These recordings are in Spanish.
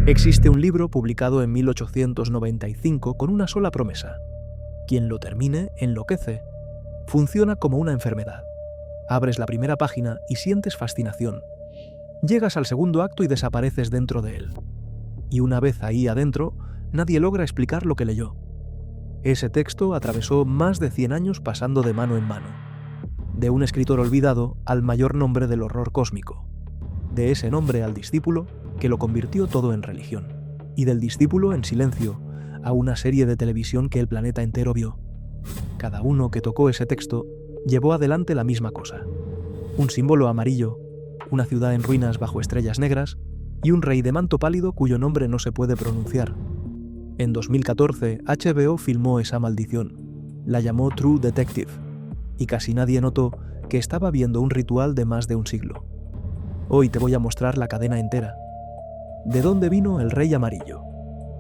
Existe un libro publicado en 1895 con una sola promesa. Quien lo termine enloquece. Funciona como una enfermedad. Abres la primera página y sientes fascinación. Llegas al segundo acto y desapareces dentro de él. Y una vez ahí adentro, nadie logra explicar lo que leyó. Ese texto atravesó más de 100 años pasando de mano en mano. De un escritor olvidado al mayor nombre del horror cósmico. De ese nombre al discípulo que lo convirtió todo en religión. Y del discípulo en silencio a una serie de televisión que el planeta entero vio. Cada uno que tocó ese texto llevó adelante la misma cosa. Un símbolo amarillo, una ciudad en ruinas bajo estrellas negras y un rey de manto pálido cuyo nombre no se puede pronunciar. En 2014, HBO filmó esa maldición. La llamó True Detective. Y casi nadie notó que estaba viendo un ritual de más de un siglo. Hoy te voy a mostrar la cadena entera. ¿De dónde vino el Rey Amarillo?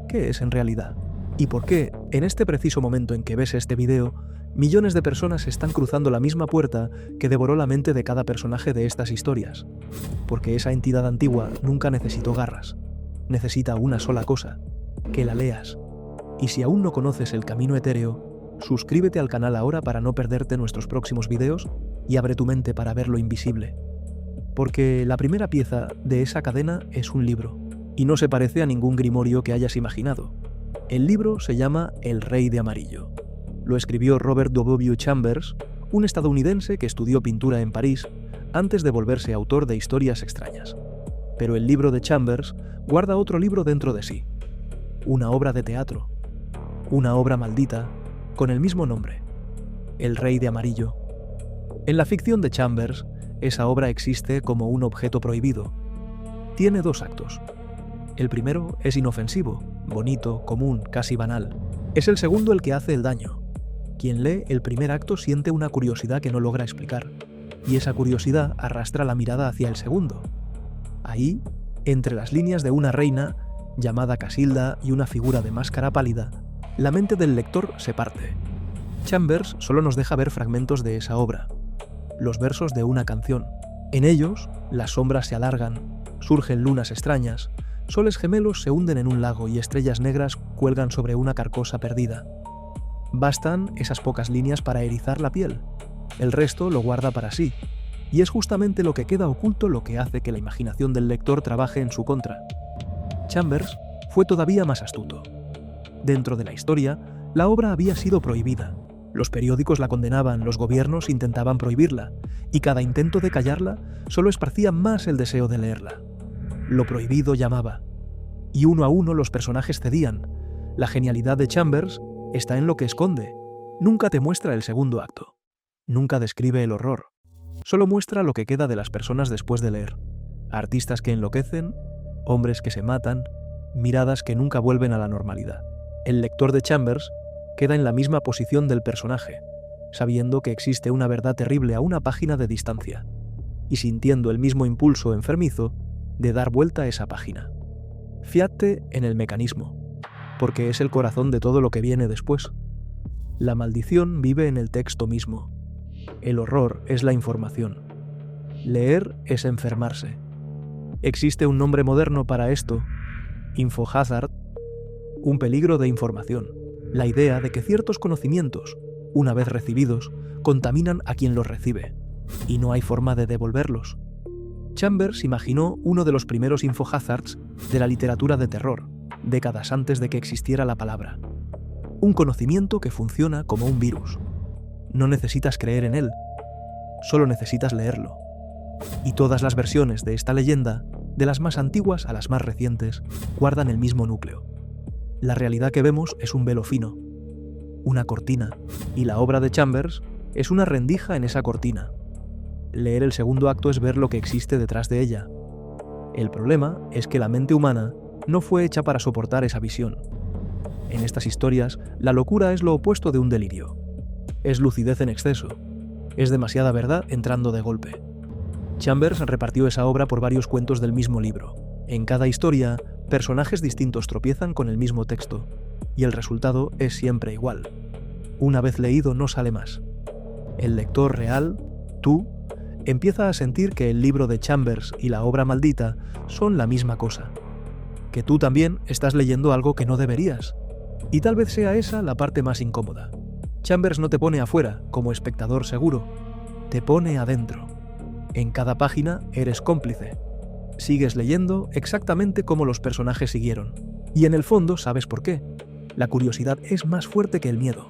¿Qué es en realidad? ¿Y por qué, en este preciso momento en que ves este video, millones de personas están cruzando la misma puerta que devoró la mente de cada personaje de estas historias? Porque esa entidad antigua nunca necesitó garras. Necesita una sola cosa: que la leas. Y si aún no conoces el camino etéreo, suscríbete al canal ahora para no perderte nuestros próximos videos y abre tu mente para ver lo invisible. Porque la primera pieza de esa cadena es un libro, y no se parece a ningún grimorio que hayas imaginado. El libro se llama El Rey de Amarillo. Lo escribió Robert W. Chambers, un estadounidense que estudió pintura en París antes de volverse autor de historias extrañas. Pero el libro de Chambers guarda otro libro dentro de sí. Una obra de teatro. Una obra maldita con el mismo nombre. El Rey de Amarillo. En la ficción de Chambers, esa obra existe como un objeto prohibido. Tiene 2 actos. El primero es inofensivo, bonito, común, casi banal. Es el segundo el que hace el daño. Quien lee el primer acto siente una curiosidad que no logra explicar, y esa curiosidad arrastra la mirada hacia el segundo. Ahí, entre las líneas de una reina, llamada Casilda, y una figura de máscara pálida, la mente del lector se parte. Chambers solo nos deja ver fragmentos de esa obra. Los versos de una canción. En ellos, las sombras se alargan, surgen lunas extrañas, soles gemelos se hunden en un lago y estrellas negras cuelgan sobre una carcosa perdida. Bastan esas pocas líneas para erizar la piel. El resto lo guarda para sí, y es justamente lo que queda oculto lo que hace que la imaginación del lector trabaje en su contra. Chambers fue todavía más astuto. Dentro de la historia, la obra había sido prohibida. Los periódicos la condenaban, los gobiernos intentaban prohibirla, y cada intento de callarla solo esparcía más el deseo de leerla. Lo prohibido llamaba, y uno a uno los personajes cedían. La genialidad de Chambers está en lo que esconde. Nunca te muestra el segundo acto. Nunca describe el horror. Solo muestra lo que queda de las personas después de leer. Artistas que enloquecen, hombres que se matan, miradas que nunca vuelven a la normalidad. El lector de Chambers queda en la misma posición del personaje, sabiendo que existe una verdad terrible a una página de distancia, y sintiendo el mismo impulso enfermizo de dar vuelta a esa página. Fíate en el mecanismo, porque es el corazón de todo lo que viene después. La maldición vive en el texto mismo. El horror es la información. Leer es enfermarse. Existe un nombre moderno para esto: infohazard, un peligro de información. La idea de que ciertos conocimientos, una vez recibidos, contaminan a quien los recibe, y no hay forma de devolverlos. Chambers imaginó uno de los primeros infohazards de la literatura de terror, décadas antes de que existiera la palabra. Un conocimiento que funciona como un virus. No necesitas creer en él, solo necesitas leerlo. Y todas las versiones de esta leyenda, de las más antiguas a las más recientes, guardan el mismo núcleo. La realidad que vemos es un velo fino, una cortina, y la obra de Chambers es una rendija en esa cortina. Leer el segundo acto es ver lo que existe detrás de ella. El problema es que la mente humana no fue hecha para soportar esa visión. En estas historias, la locura es lo opuesto de un delirio. Es lucidez en exceso. Es demasiada verdad entrando de golpe. Chambers repartió esa obra por varios cuentos del mismo libro. En cada historia, personajes distintos tropiezan con el mismo texto, y el resultado es siempre igual. Una vez leído no sale más. El lector real, tú, empieza a sentir que el libro de Chambers y la obra maldita son la misma cosa. que tú también estás leyendo algo que no deberías. Y tal vez sea esa la parte más incómoda. Chambers no te pone afuera, como espectador seguro, te pone adentro. En cada página eres cómplice. Sigues leyendo exactamente como los personajes siguieron. Y en el fondo sabes por qué. La curiosidad es más fuerte que el miedo.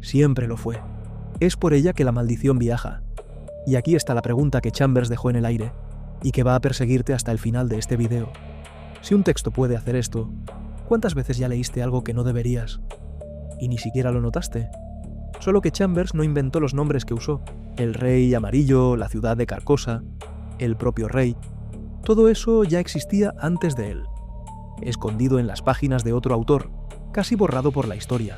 Siempre lo fue. Es por ella que la maldición viaja. Y aquí está la pregunta que Chambers dejó en el aire, y que va a perseguirte hasta el final de este video. Si un texto puede hacer esto, ¿cuántas veces ya leíste algo que no deberías? Y ni siquiera lo notaste. Solo que Chambers no inventó los nombres que usó. El rey amarillo, la ciudad de Carcosa, el propio rey. Todo eso ya existía antes de él, escondido en las páginas de otro autor, casi borrado por la historia.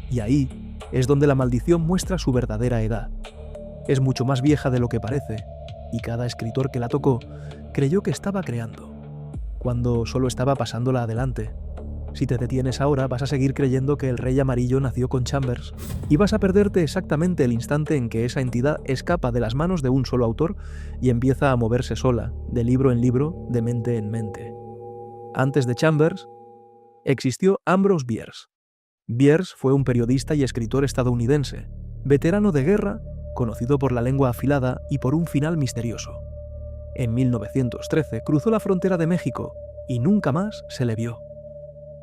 Y ahí es donde la maldición muestra su verdadera edad. Es mucho más vieja de lo que parece, y cada escritor que la tocó creyó que estaba creando, cuando solo estaba pasándola adelante. Si te detienes ahora, vas a seguir creyendo que el Rey Amarillo nació con Chambers, y vas a perderte exactamente el instante en que esa entidad escapa de las manos de un solo autor y empieza a moverse sola, de libro en libro, de mente en mente. Antes de Chambers, existió Ambrose Bierce. Bierce fue un periodista y escritor estadounidense, veterano de guerra, conocido por la lengua afilada y por un final misterioso. En 1913 cruzó la frontera de México y nunca más se le vio.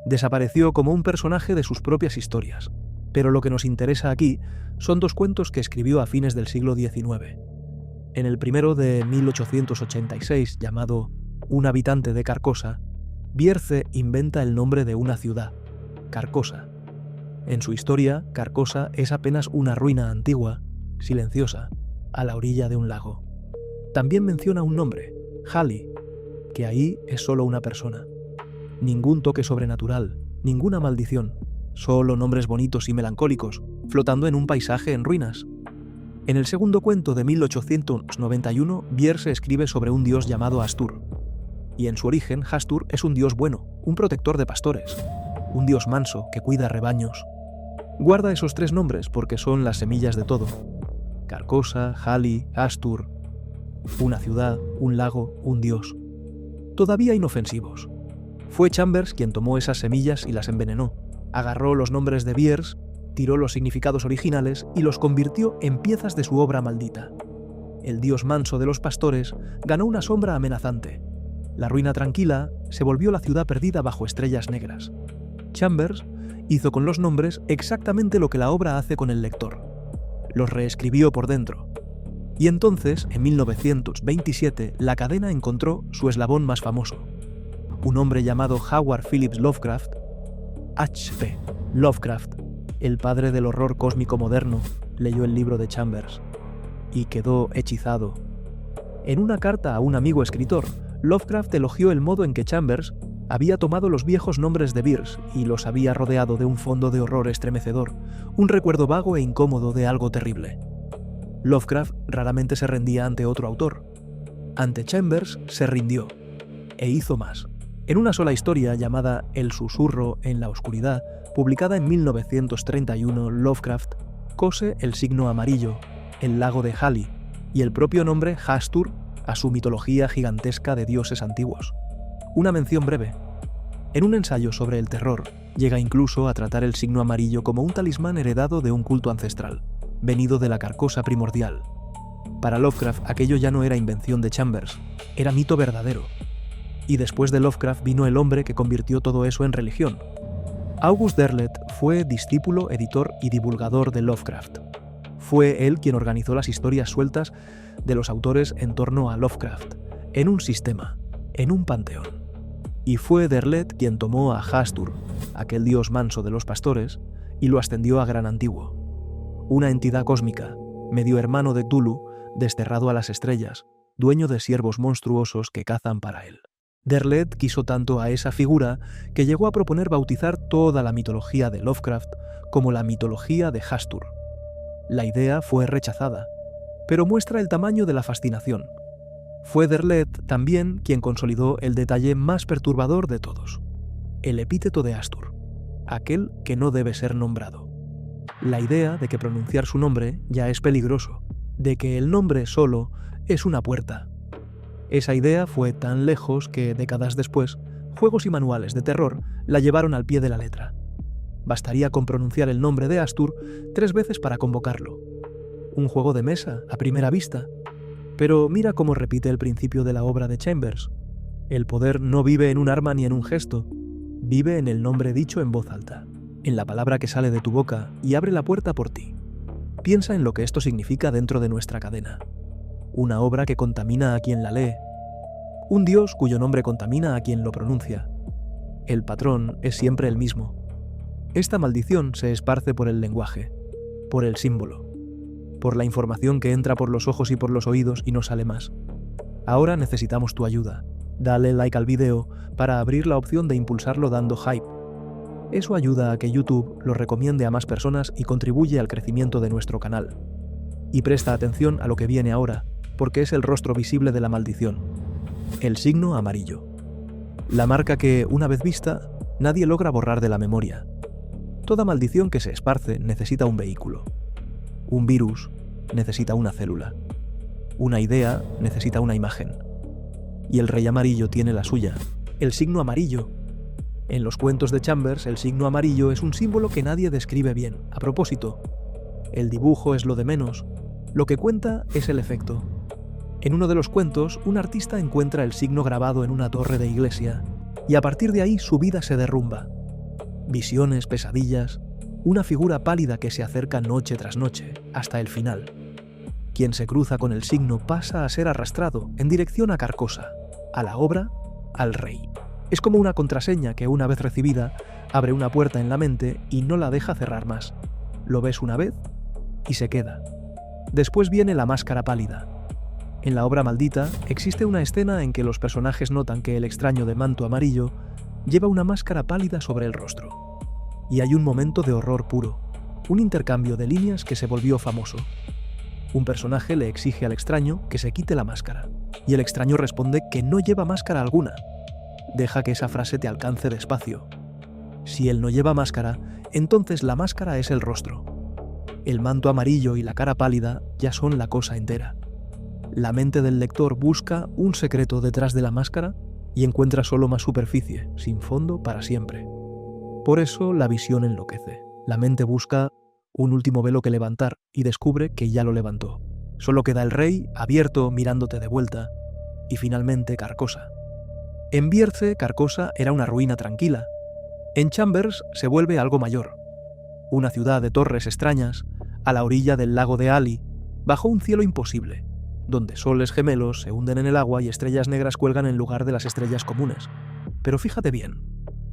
Desapareció como un personaje de sus propias historias, pero lo que nos interesa aquí son dos cuentos que escribió a fines del siglo XIX. En el primero, de 1886, llamado Un habitante de Carcosa, Bierce inventa el nombre de una ciudad, Carcosa. En su historia, Carcosa es apenas una ruina antigua, silenciosa, a la orilla de un lago. También menciona un nombre, Halley, que ahí es solo una persona. Ningún toque sobrenatural, ninguna maldición, solo nombres bonitos y melancólicos, flotando en un paisaje en ruinas. En el segundo cuento, de 1891, Bierce escribe sobre un dios llamado Hastur. Y en su origen, Hastur es un dios bueno, un protector de pastores, un dios manso que cuida rebaños. Guarda esos tres nombres porque son las semillas de todo. Carcosa, Halley, Hastur. Una ciudad, un lago, un dios. Todavía inofensivos. Fue Chambers quien tomó esas semillas y las envenenó. Agarró los nombres de Bierce, tiró los significados originales y los convirtió en piezas de su obra maldita. El dios manso de los pastores ganó una sombra amenazante. La ruina tranquila se volvió la ciudad perdida bajo estrellas negras. Chambers hizo con los nombres exactamente lo que la obra hace con el lector. Los reescribió por dentro. Y entonces, en 1927, la cadena encontró su eslabón más famoso. Un hombre llamado Howard Phillips Lovecraft, H.P. Lovecraft, el padre del horror cósmico moderno, leyó el libro de Chambers y quedó hechizado. En una carta a un amigo escritor, Lovecraft elogió el modo en que Chambers había tomado los viejos nombres de Bierce y los había rodeado de un fondo de horror estremecedor, un recuerdo vago e incómodo de algo terrible. Lovecraft raramente se rendía ante otro autor. Ante Chambers se rindió, e hizo más. En una sola historia llamada El susurro en la oscuridad, publicada en 1931, Lovecraft cose el signo amarillo, el lago de Halley, y el propio nombre Hastur a su mitología gigantesca de dioses antiguos. Una mención breve. En un ensayo sobre el terror, llega incluso a tratar el signo amarillo como un talismán heredado de un culto ancestral, venido de la Carcosa primordial. Para Lovecraft aquello ya no era invención de Chambers, era mito verdadero. Y después de Lovecraft vino el hombre que convirtió todo eso en religión. August Derleth fue discípulo, editor y divulgador de Lovecraft. Fue él quien organizó las historias sueltas de los autores en torno a Lovecraft, en un sistema, en un panteón. Y fue Derleth quien tomó a Hastur, aquel dios manso de los pastores, y lo ascendió a Gran Antiguo. Una entidad cósmica, medio hermano de Cthulhu, desterrado a las estrellas, dueño de ciervos monstruosos que cazan para él. Derleth quiso tanto a esa figura que llegó a proponer bautizar toda la mitología de Lovecraft como la mitología de Hastur. La idea fue rechazada, pero muestra el tamaño de la fascinación. Fue Derleth también quien consolidó el detalle más perturbador de todos, el epíteto de Hastur, aquel que no debe ser nombrado. La idea de que pronunciar su nombre ya es peligroso, de que el nombre solo es una puerta. Esa idea fue tan lejos que, décadas después, juegos y manuales de terror la llevaron al pie de la letra. Bastaría con pronunciar el nombre de Astur 3 veces para convocarlo. Un juego de mesa, a primera vista. Pero mira cómo repite el principio de la obra de Chambers. El poder no vive en un arma ni en un gesto, vive en el nombre dicho en voz alta, en la palabra que sale de tu boca y abre la puerta por ti. Piensa en lo que esto significa dentro de nuestra cadena. Una obra que contamina a quien la lee. Un Dios cuyo nombre contamina a quien lo pronuncia. El patrón es siempre el mismo. Esta maldición se esparce por el lenguaje, por el símbolo, por la información que entra por los ojos y por los oídos y no sale más. Ahora necesitamos tu ayuda. Dale like al video para abrir la opción de impulsarlo dando hype. Eso ayuda a que YouTube lo recomiende a más personas y contribuye al crecimiento de nuestro canal. Y presta atención a lo que viene ahora, porque es el rostro visible de la maldición. El signo amarillo. La marca que, una vez vista, nadie logra borrar de la memoria. Toda maldición que se esparce necesita un vehículo. Un virus necesita una célula. Una idea necesita una imagen. Y el rey amarillo tiene la suya, el signo amarillo. En los cuentos de Chambers, el signo amarillo es un símbolo que nadie describe bien. A propósito, el dibujo es lo de menos. Lo que cuenta es el efecto. En uno de los cuentos, un artista encuentra el signo grabado en una torre de iglesia, y a partir de ahí su vida se derrumba. Visiones, pesadillas, una figura pálida que se acerca noche tras noche, hasta el final. Quien se cruza con el signo pasa a ser arrastrado en dirección a Carcosa, a la obra, al rey. Es como una contraseña que, una vez recibida, abre una puerta en la mente y no la deja cerrar más. Lo ves una vez y se queda. Después viene la máscara pálida. En la obra maldita existe una escena en que los personajes notan que el extraño de manto amarillo lleva una máscara pálida sobre el rostro. Y hay un momento de horror puro, un intercambio de líneas que se volvió famoso. Un personaje le exige al extraño que se quite la máscara, y el extraño responde que no lleva máscara alguna. Deja que esa frase te alcance despacio. Si él no lleva máscara, entonces la máscara es el rostro. El manto amarillo y la cara pálida ya son la cosa entera. La mente del lector busca un secreto detrás de la máscara y encuentra solo más superficie, sin fondo para siempre. Por eso la visión enloquece. La mente busca un último velo que levantar y descubre que ya lo levantó. Solo queda el rey, abierto, mirándote de vuelta, y finalmente Carcosa. En Bierce, Carcosa era una ruina tranquila. En Chambers se vuelve algo mayor. Una ciudad de torres extrañas, a la orilla del lago de Ali, bajo un cielo imposible, donde soles gemelos se hunden en el agua y estrellas negras cuelgan en lugar de las estrellas comunes. Pero fíjate bien,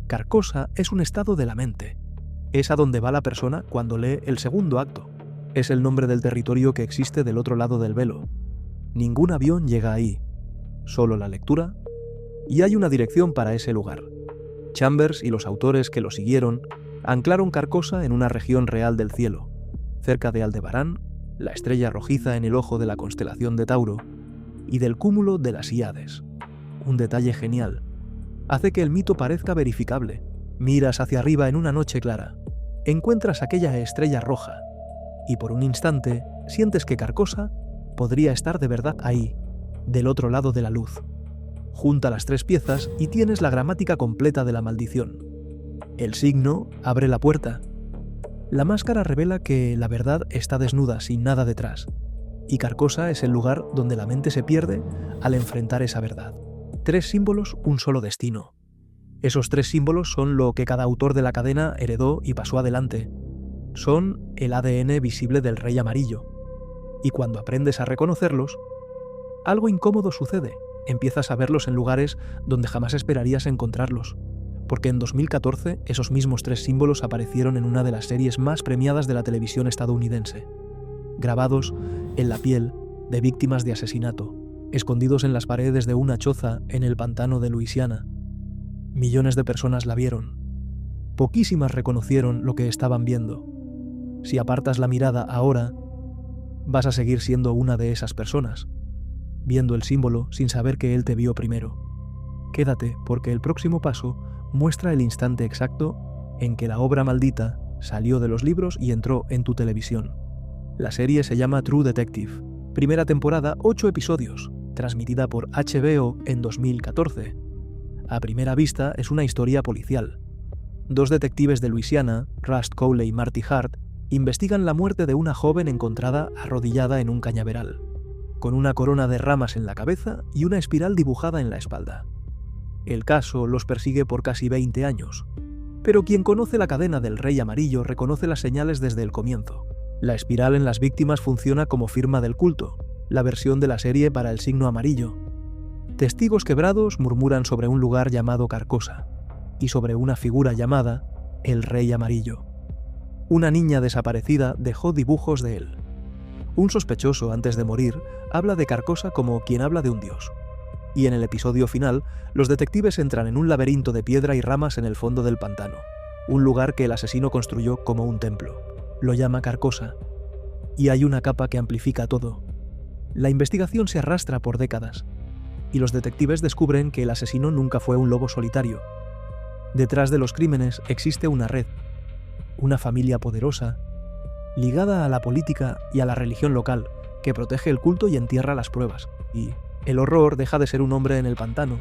Carcosa es un estado de la mente. Es a donde va la persona cuando lee el segundo acto. Es el nombre del territorio que existe del otro lado del velo. Ningún avión llega ahí, solo la lectura, y hay una dirección para ese lugar. Chambers y los autores que lo siguieron anclaron Carcosa en una región real del cielo, cerca de Aldebarán, la estrella rojiza en el ojo de la constelación de Tauro, y del cúmulo de las Híades. Un detalle genial. Hace que el mito parezca verificable. Miras hacia arriba en una noche clara, encuentras aquella estrella roja, y por un instante sientes que Carcosa podría estar de verdad ahí, del otro lado de la luz. Junta las 3 piezas y tienes la gramática completa de la maldición. El signo abre la puerta. La máscara revela que la verdad está desnuda, sin nada detrás, y Carcosa es el lugar donde la mente se pierde al enfrentar esa verdad. 3 símbolos, un solo destino. Esos 3 símbolos son lo que cada autor de la cadena heredó y pasó adelante. Son el ADN visible del rey amarillo. Y cuando aprendes a reconocerlos, algo incómodo sucede. Empiezas a verlos en lugares donde jamás esperarías encontrarlos. Porque en 2014 esos mismos 3 símbolos aparecieron en una de las series más premiadas de la televisión estadounidense. Grabados en la piel de víctimas de asesinato, escondidos en las paredes de una choza en el pantano de Luisiana. Millones de personas la vieron. Poquísimas reconocieron lo que estaban viendo. Si apartas la mirada ahora, vas a seguir siendo una de esas personas, viendo el símbolo sin saber que él te vio primero. Quédate, porque el próximo paso muestra el instante exacto en que la obra maldita salió de los libros y entró en tu televisión. La serie se llama True Detective. Primera temporada, 8 episodios, transmitida por HBO en 2014. A primera vista es una historia policial. Dos detectives de Luisiana, Rust Cohle y Marty Hart, investigan la muerte de una joven encontrada arrodillada en un cañaveral, con una corona de ramas en la cabeza y una espiral dibujada en la espalda. El caso los persigue por casi 20 años, pero quien conoce la cadena del Rey Amarillo reconoce las señales desde el comienzo. La espiral en las víctimas funciona como firma del culto, la versión de la serie para el signo amarillo. Testigos quebrados murmuran sobre un lugar llamado Carcosa y sobre una figura llamada el Rey Amarillo. Una niña desaparecida dejó dibujos de él. Un sospechoso, antes de morir, habla de Carcosa como quien habla de un dios. Y en el episodio final, los detectives entran en un laberinto de piedra y ramas en el fondo del pantano, un lugar que el asesino construyó como un templo. Lo llama Carcosa. Y hay una capa que amplifica todo. La investigación se arrastra por décadas, y los detectives descubren que el asesino nunca fue un lobo solitario. Detrás de los crímenes existe una red, una familia poderosa, ligada a la política y a la religión local, que protege el culto y entierra las pruebas. Y el horror deja de ser un hombre en el pantano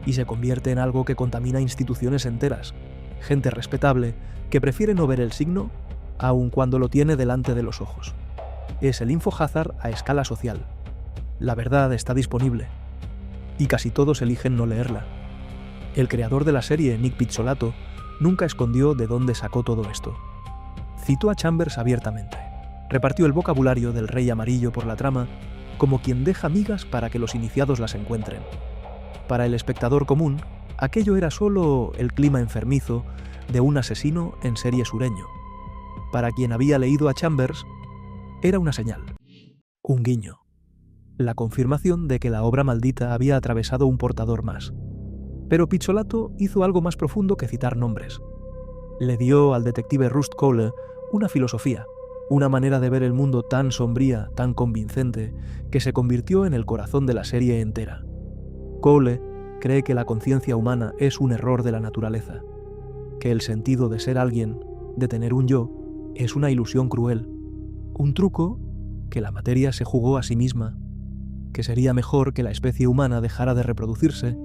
y se convierte en algo que contamina instituciones enteras, gente respetable que prefiere no ver el signo aun cuando lo tiene delante de los ojos. Es el InfoHazard a escala social. La verdad está disponible y casi todos eligen no leerla. El creador de la serie, Nick Pizzolatto, nunca escondió de dónde sacó todo esto. Citó a Chambers abiertamente. Repartió el vocabulario del Rey Amarillo por la trama como quien deja migas para que los iniciados las encuentren. Para el espectador común, aquello era solo el clima enfermizo de un asesino en serie sureño. Para quien había leído a Chambers, era una señal, un guiño, la confirmación de que la obra maldita había atravesado un portador más. Pero Pizzolatto hizo algo más profundo que citar nombres. Le dio al detective Rust Cohle una filosofía, una manera de ver el mundo tan sombría, tan convincente, que se convirtió en el corazón de la serie entera. Cohle cree que la conciencia humana es un error de la naturaleza, que el sentido de ser alguien, de tener un yo, es una ilusión cruel, un truco que la materia se jugó a sí misma, que sería mejor que la especie humana dejara de reproducirse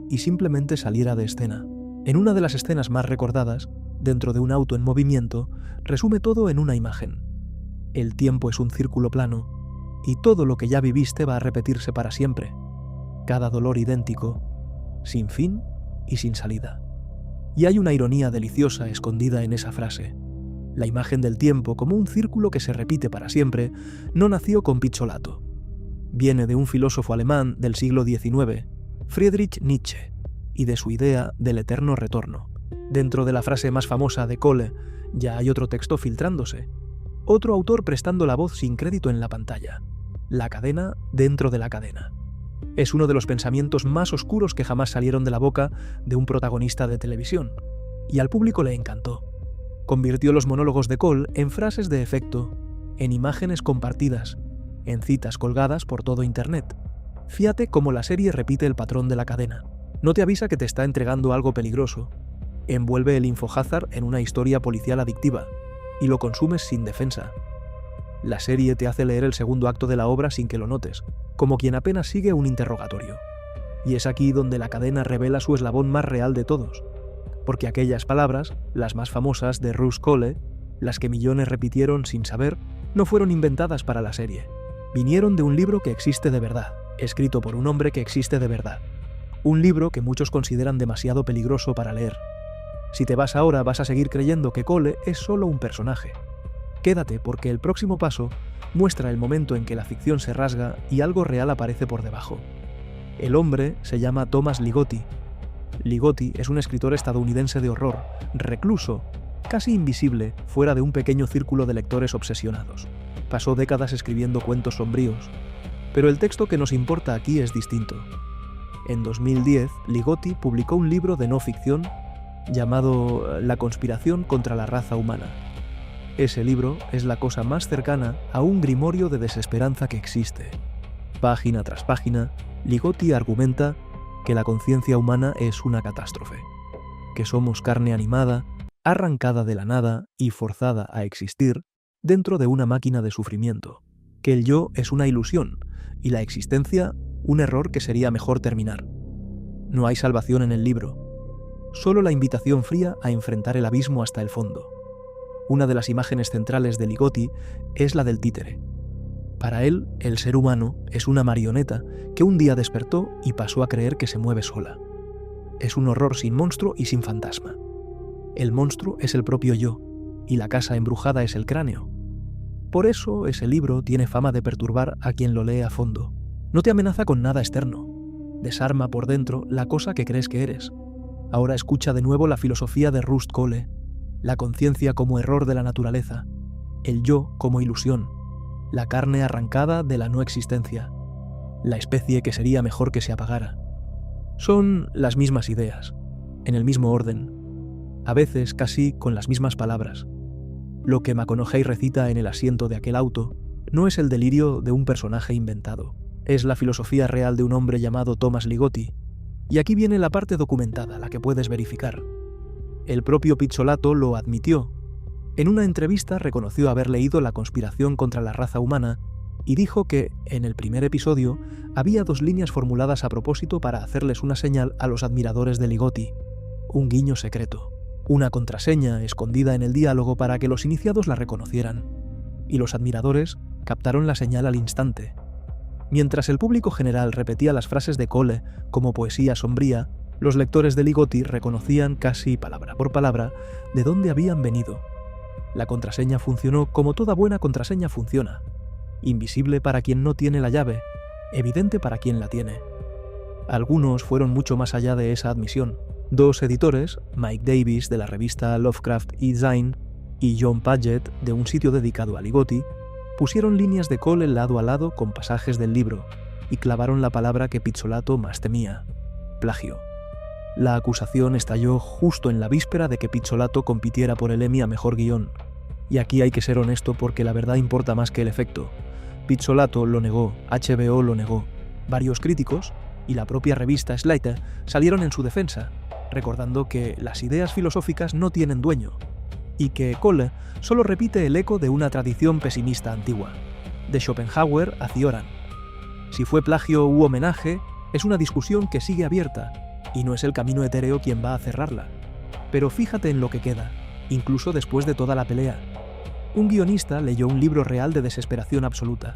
y simplemente saliera de escena. En una de las escenas más recordadas, dentro de un auto en movimiento, resume todo en una imagen. El tiempo es un círculo plano, y todo lo que ya viviste va a repetirse para siempre. Cada dolor idéntico, sin fin y sin salida. Y hay una ironía deliciosa escondida en esa frase. La imagen del tiempo como un círculo que se repite para siempre no nació con Pizzolatto. Viene de un filósofo alemán del siglo XIX, Friedrich Nietzsche, y de su idea del eterno retorno. Dentro de la frase más famosa de Cohle, ya hay otro texto filtrándose. Otro autor prestando la voz sin crédito en la pantalla. La cadena dentro de la cadena. Es uno de los pensamientos más oscuros que jamás salieron de la boca de un protagonista de televisión. Y al público le encantó. Convirtió los monólogos de Cohle en frases de efecto, en imágenes compartidas, en citas colgadas por todo Internet. Fíjate cómo la serie repite el patrón de la cadena. No te avisa que te está entregando algo peligroso. Envuelve el InfoHazard en una historia policial adictiva y lo consumes sin defensa. La serie te hace leer el segundo acto de la obra sin que lo notes, como quien apenas sigue un interrogatorio. Y es aquí donde la cadena revela su eslabón más real de todos, porque aquellas palabras, las más famosas de Rust Cohle, las que millones repitieron sin saber, no fueron inventadas para la serie. Vinieron de un libro que existe de verdad, escrito por un hombre que existe de verdad. Un libro que muchos consideran demasiado peligroso para leer. Si te vas ahora vas a seguir creyendo que Cohle es solo un personaje. Quédate porque el próximo paso muestra el momento en que la ficción se rasga y algo real aparece por debajo. El hombre se llama Thomas Ligotti. Ligotti es un escritor estadounidense de horror, recluso, casi invisible, fuera de un pequeño círculo de lectores obsesionados. Pasó décadas escribiendo cuentos sombríos, pero el texto que nos importa aquí es distinto. En 2010, Ligotti publicó un libro de no ficción llamado La conspiración contra la raza humana. Ese libro es la cosa más cercana a un grimorio de desesperanza que existe. Página tras página, Ligotti argumenta que la conciencia humana es una catástrofe, que somos carne animada, arrancada de la nada y forzada a existir dentro de una máquina de sufrimiento, que el yo es una ilusión y la existencia un error que sería mejor terminar. No hay salvación en el libro, solo la invitación fría a enfrentar el abismo hasta el fondo. Una de las imágenes centrales de Ligotti es la del títere. Para él, el ser humano es una marioneta que un día despertó y pasó a creer que se mueve sola. Es un horror sin monstruo y sin fantasma. El monstruo es el propio yo, y la casa embrujada es el cráneo. Por eso ese libro tiene fama de perturbar a quien lo lee a fondo. No te amenaza con nada externo. Desarma por dentro la cosa que crees que eres. Ahora escucha de nuevo la filosofía de Rust Cohle, la conciencia como error de la naturaleza, el yo como ilusión, la carne arrancada de la no existencia, la especie que sería mejor que se apagara. Son las mismas ideas, en el mismo orden, a veces casi con las mismas palabras. Lo que McConaughey recita en el asiento de aquel auto no es el delirio de un personaje inventado, es la filosofía real de un hombre llamado Thomas Ligotti, y aquí viene la parte documentada, la que puedes verificar. El propio Pizzolato lo admitió. En una entrevista reconoció haber leído La conspiración contra la raza humana y dijo que, en el primer episodio, había 2 líneas formuladas a propósito para hacerles una señal a los admiradores de Ligotti, un guiño secreto, una contraseña escondida en el diálogo para que los iniciados la reconocieran, y los admiradores captaron la señal al instante. Mientras el público general repetía las frases de Cohle como poesía sombría, los lectores de Ligotti reconocían casi palabra por palabra de dónde habían venido. La contraseña funcionó como toda buena contraseña funciona. Invisible para quien no tiene la llave, evidente para quien la tiene. Algunos fueron mucho más allá de esa admisión. 2 editores, Mike Davis de la revista Lovecraft y Zine y John Paget de un sitio dedicado a Ligotti, pusieron líneas de Cohle lado a lado con pasajes del libro y clavaron la palabra que Pizzolato más temía: plagio. La acusación estalló justo en la víspera de que Pizzolato compitiera por el Emmy a Mejor Guión. Y aquí hay que ser honesto porque la verdad importa más que el efecto. Pizzolato lo negó, HBO lo negó. Varios críticos, y la propia revista Slater, salieron en su defensa, recordando que las ideas filosóficas no tienen dueño, y que Cohle solo repite el eco de una tradición pesimista antigua. De Schopenhauer a Cioran. Si fue plagio u homenaje, es una discusión que sigue abierta, y no es el camino etéreo quien va a cerrarla. Pero fíjate en lo que queda, incluso después de toda la pelea. Un guionista leyó un libro real de desesperación absoluta,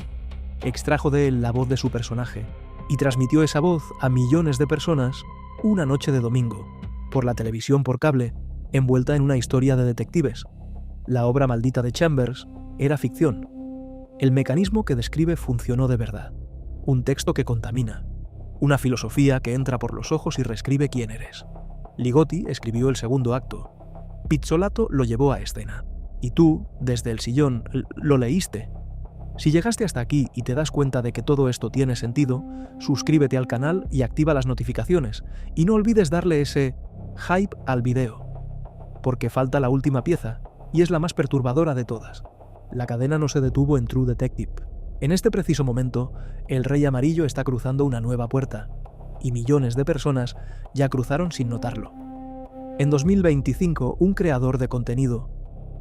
extrajo de él la voz de su personaje, y transmitió esa voz a millones de personas una noche de domingo, por la televisión por cable, envuelta en una historia de detectives. La obra maldita de Chambers era ficción. El mecanismo que describe funcionó de verdad. Un texto que contamina. Una filosofía que entra por los ojos y reescribe quién eres. Ligotti escribió el segundo acto. Pizzolato lo llevó a escena. Y tú, desde el sillón, lo leíste. Si llegaste hasta aquí y te das cuenta de que todo esto tiene sentido, suscríbete al canal y activa las notificaciones. Y no olvides darle ese hype al video. Porque falta la última pieza, y es la más perturbadora de todas. La cadena no se detuvo en True Detective. En este preciso momento, el Rey Amarillo está cruzando una nueva puerta, y millones de personas ya cruzaron sin notarlo. En 2025, un creador de contenido,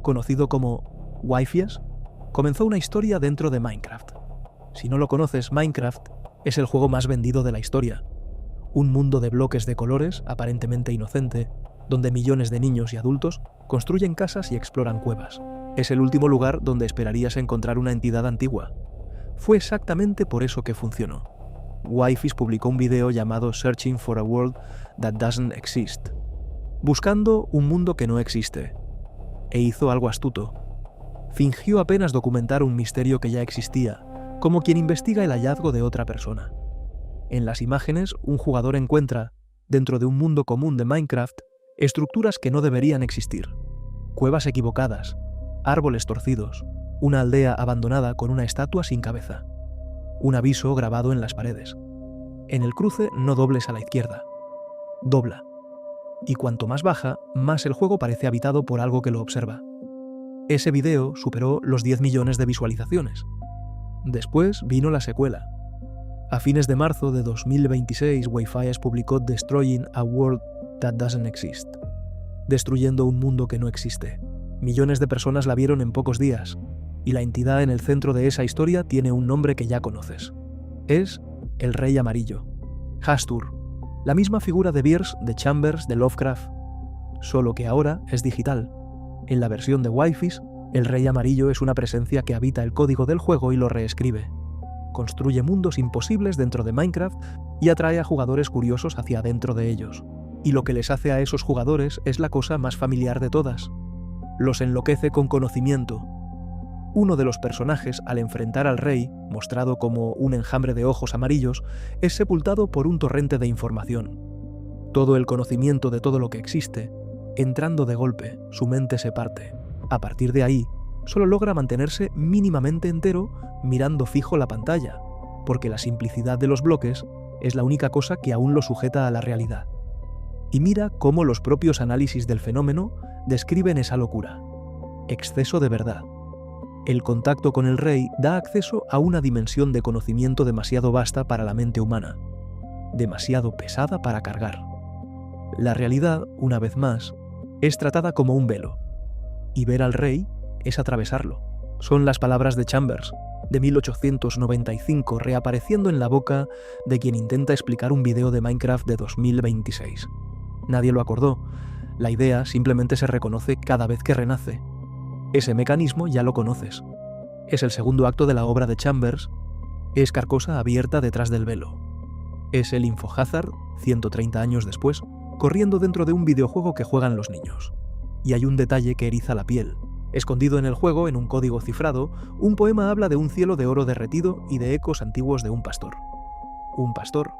conocido como Wifies, comenzó una historia dentro de Minecraft. Si no lo conoces, Minecraft es el juego más vendido de la historia. Un mundo de bloques de colores, aparentemente inocente, donde millones de niños y adultos construyen casas y exploran cuevas. Es el último lugar donde esperarías encontrar una entidad antigua. Fue exactamente por eso que funcionó. Wifies publicó un video llamado Searching for a World That Doesn't Exist, buscando un mundo que no existe, e hizo algo astuto. Fingió apenas documentar un misterio que ya existía, como quien investiga el hallazgo de otra persona. En las imágenes, un jugador encuentra, dentro de un mundo común de Minecraft, estructuras que no deberían existir, cuevas equivocadas, árboles torcidos, una aldea abandonada con una estatua sin cabeza, un aviso grabado en las paredes. En el cruce no dobles a la izquierda, dobla. Y cuanto más baja, más el juego parece habitado por algo que lo observa. Ese video superó los 10 millones de visualizaciones. Después vino la secuela. A fines de marzo de 2026, Wifies publicó Destroying a World That Doesn't Exist, destruyendo un mundo que no existe. Millones de personas la vieron en pocos días, y la entidad en el centro de esa historia tiene un nombre que ya conoces. Es el Rey Amarillo, Hastur, La misma figura de Bierce de Chambers de Lovecraft, solo que ahora es digital. En la versión de Wi-Fi, el Rey Amarillo es una presencia que habita el código del juego y lo reescribe. Construye mundos imposibles dentro de Minecraft y atrae a jugadores curiosos hacia adentro de ellos. Y lo que les hace a esos jugadores es la cosa más familiar de todas. Los enloquece con conocimiento. Uno de los personajes, al enfrentar al rey, mostrado como un enjambre de ojos amarillos, es sepultado por un torrente de información. Todo el conocimiento de todo lo que existe, entrando de golpe, su mente se parte. A partir de ahí, solo logra mantenerse mínimamente entero mirando fijo la pantalla, porque la simplicidad de los bloques es la única cosa que aún lo sujeta a la realidad. Y mira cómo los propios análisis del fenómeno describen esa locura. Exceso de verdad. El contacto con el rey da acceso a una dimensión de conocimiento demasiado vasta para la mente humana, demasiado pesada para cargar. La realidad, una vez más, es tratada como un velo, y ver al rey es atravesarlo. Son las palabras de Chambers, de 1895, reapareciendo en la boca de quien intenta explicar un video de Minecraft de 2026. Nadie lo acordó. La idea simplemente se reconoce cada vez que renace. Ese mecanismo ya lo conoces. Es el segundo acto de la obra de Chambers. Es Carcosa abierta detrás del velo. Es el InfoHazard, 130 años después, corriendo dentro de un videojuego que juegan los niños. Y hay un detalle que eriza la piel. Escondido en el juego, en un código cifrado, un poema habla de un cielo de oro derretido y de ecos antiguos de un pastor. Un pastor.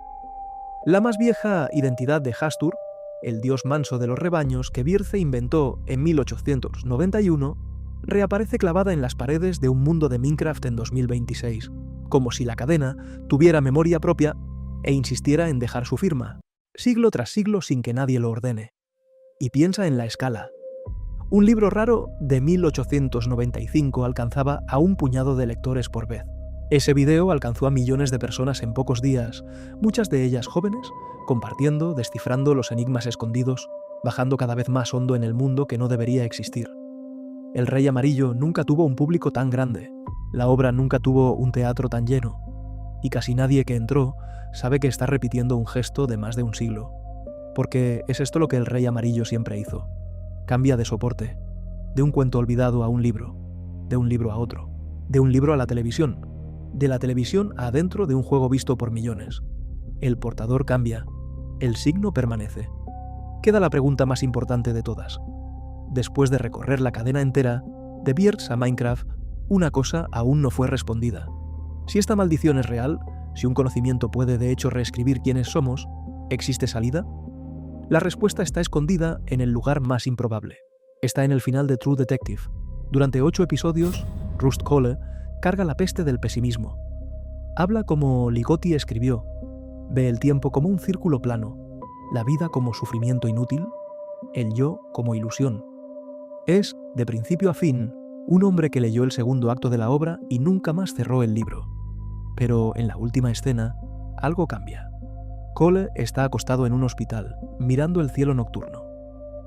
La más vieja identidad de Hastur, el dios manso de los rebaños que Bierce inventó en 1891, reaparece clavada en las paredes de un mundo de Minecraft en 2026, como si la cadena tuviera memoria propia e insistiera en dejar su firma, siglo tras siglo sin que nadie lo ordene. Y piensa en la escala. Un libro raro de 1895 alcanzaba a un puñado de lectores por vez. Ese video alcanzó a millones de personas en pocos días, muchas de ellas jóvenes, compartiendo, descifrando los enigmas escondidos, bajando cada vez más hondo en el mundo que no debería existir. El Rey Amarillo nunca tuvo un público tan grande, la obra nunca tuvo un teatro tan lleno, y casi nadie que entró sabe que está repitiendo un gesto de más de un siglo. Porque es esto lo que el Rey Amarillo siempre hizo. Cambia de soporte, de un cuento olvidado a un libro, de un libro a otro, de un libro a la televisión, de la televisión a adentro de un juego visto por millones. El portador cambia, el signo permanece. Queda la pregunta más importante de todas. Después de recorrer la cadena entera, de Bierce a Minecraft, una cosa aún no fue respondida. Si esta maldición es real, si un conocimiento puede de hecho reescribir quiénes somos, ¿existe salida? La respuesta está escondida en el lugar más improbable. Está en el final de True Detective. Durante 8 episodios, Rust Cohle carga la peste del pesimismo. Habla como Ligotti escribió. Ve el tiempo como un círculo plano, la vida como sufrimiento inútil, el yo como ilusión. Es, de principio a fin, un hombre que leyó el segundo acto de la obra y nunca más cerró el libro. Pero en la última escena, algo cambia. Cohle está acostado en un hospital, mirando el cielo nocturno.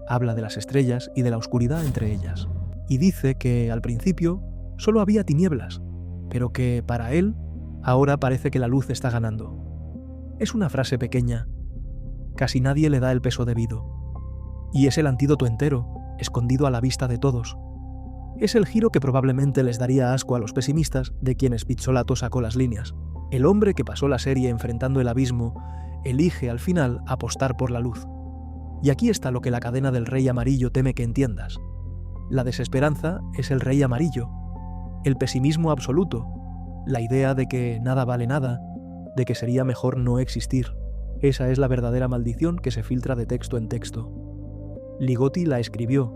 Habla de las estrellas y de la oscuridad entre ellas. Y dice que, al principio, solo había tinieblas, pero que, para él, ahora parece que la luz está ganando. Es una frase pequeña. Casi nadie le da el peso debido. Y es el antídoto entero, escondido a la vista de todos. Es el giro que probablemente les daría asco a los pesimistas, de quienes Pizzolato sacó las líneas. El hombre que pasó la serie enfrentando el abismo elige al final apostar por la luz. Y aquí está lo que la cadena del Rey Amarillo teme que entiendas. La desesperanza es el Rey Amarillo, el pesimismo absoluto, la idea de que nada vale nada, de que sería mejor no existir. Esa es la verdadera maldición que se filtra de texto en texto. Ligotti la escribió,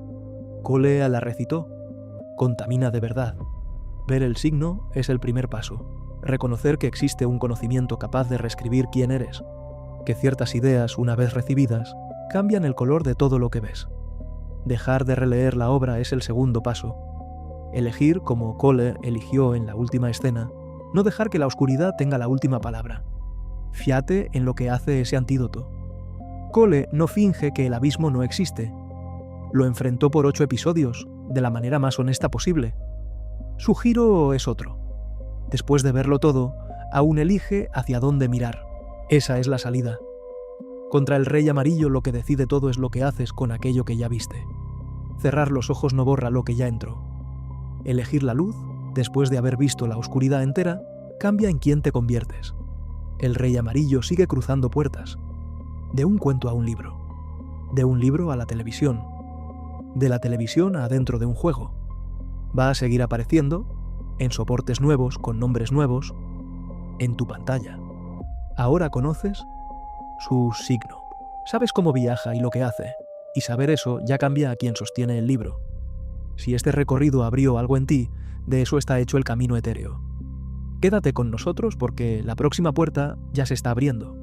Cohle la recitó, contamina de verdad. Ver el signo es el primer paso. Reconocer que existe un conocimiento capaz de reescribir quién eres, que ciertas ideas, una vez recibidas, cambian el color de todo lo que ves. Dejar de releer la obra es el segundo paso. Elegir, como Cohle eligió en la última escena, no dejar que la oscuridad tenga la última palabra. Fíate en lo que hace ese antídoto. Cohle no finge que el abismo no existe. Lo enfrentó por 8 episodios, de la manera más honesta posible. Su giro es otro. Después de verlo todo, aún elige hacia dónde mirar. Esa es la salida. Contra el Rey Amarillo lo que decide todo es lo que haces con aquello que ya viste. Cerrar los ojos no borra lo que ya entró. Elegir la luz, después de haber visto la oscuridad entera, cambia en quién te conviertes. El Rey Amarillo sigue cruzando puertas. De un cuento a un libro. De un libro a la televisión. De la televisión a dentro de un juego. Va a seguir apareciendo en soportes nuevos, con nombres nuevos, en tu pantalla. Ahora conoces su signo. Sabes cómo viaja y lo que hace, y saber eso ya cambia a quien sostiene el libro. Si este recorrido abrió algo en ti, de eso está hecho el camino etéreo. Quédate con nosotros porque la próxima puerta ya se está abriendo.